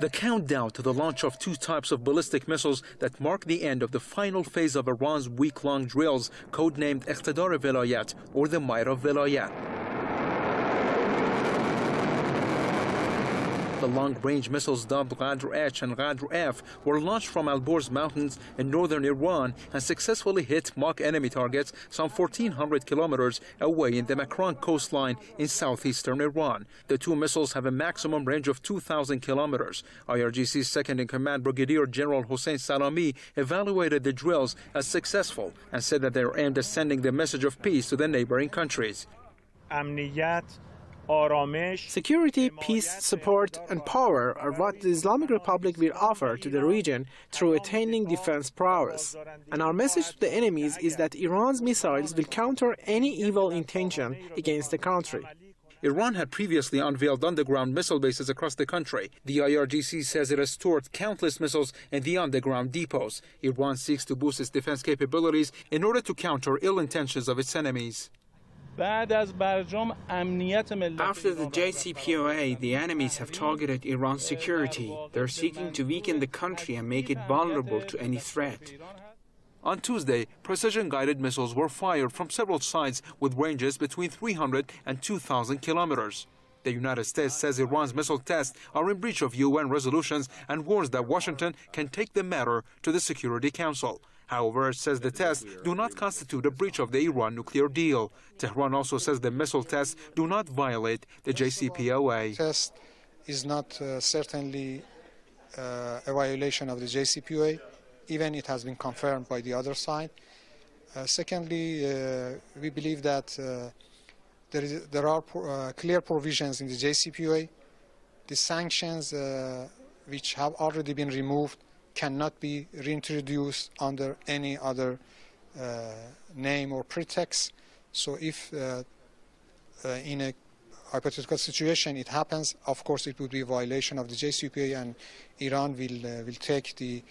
The countdown to the launch of two types of ballistic missiles that mark the end of the final phase of Iran's week-long drills, codenamed Iqtidar Velayat, or the Might of Velayat. The long-range missiles dubbed Qadr-H and Qadr-F were launched from Al-Borz Mountains in northern Iran and successfully hit mock enemy targets some 1,400 kilometers away in the Makran coastline in southeastern Iran. The two missiles have a maximum range of 2,000 kilometers. IRGC's second-in-command Brigadier General Hossein Salami evaluated the drills as successful and said that they are aimed at sending the message of peace to the neighboring countries. Security, peace, support, and power are what the Islamic Republic will offer to the region through attaining defense prowess. And our message to the enemies is that Iran's missiles will counter any evil intention against the country. Iran had previously unveiled underground missile bases across the country. The IRGC says it has stored countless missiles in the underground depots. Iran seeks to boost its defense capabilities in order to counter ill intentions of its enemies. After the JCPOA, the enemies have targeted Iran's security. They're seeking to weaken the country and make it vulnerable to any threat. On Tuesday, precision-guided missiles were fired from several sites with ranges between 300 and 2,000 kilometers. The United States says Iran's missile tests are in breach of UN resolutions and warns that Washington can take the matter to the Security Council. However, it says the tests do not constitute a breach of the Iran nuclear deal. Tehran also says the missile tests do not violate the JCPOA. The test is not certainly a violation of the JCPOA, even it has been confirmed by the other side. Secondly, we believe that there are clear provisions in the JCPOA. The sanctions which have already been removed cannot be reintroduced under any other name or pretext. So if in a hypothetical situation it happens, of course it would be a violation of the JCPOA, and Iran will take the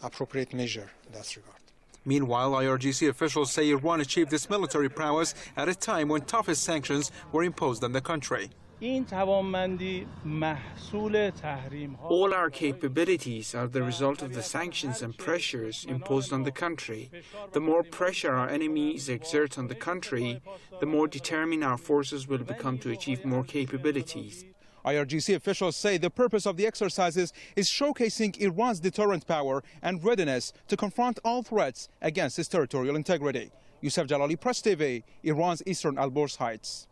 appropriate measure in that regard. Meanwhile, IRGC officials say Iran achieved its military prowess at a time when toughest sanctions were imposed on the country. All our capabilities are the result of the sanctions and pressures imposed on the country. The more pressure our enemies exert on the country, the more determined our forces will become to achieve more capabilities. IRGC officials say the purpose of the exercises is showcasing Iran's deterrent power and readiness to confront all threats against its territorial integrity. Youssef Jalali, Press TV, Iran's eastern Al-Borz Heights.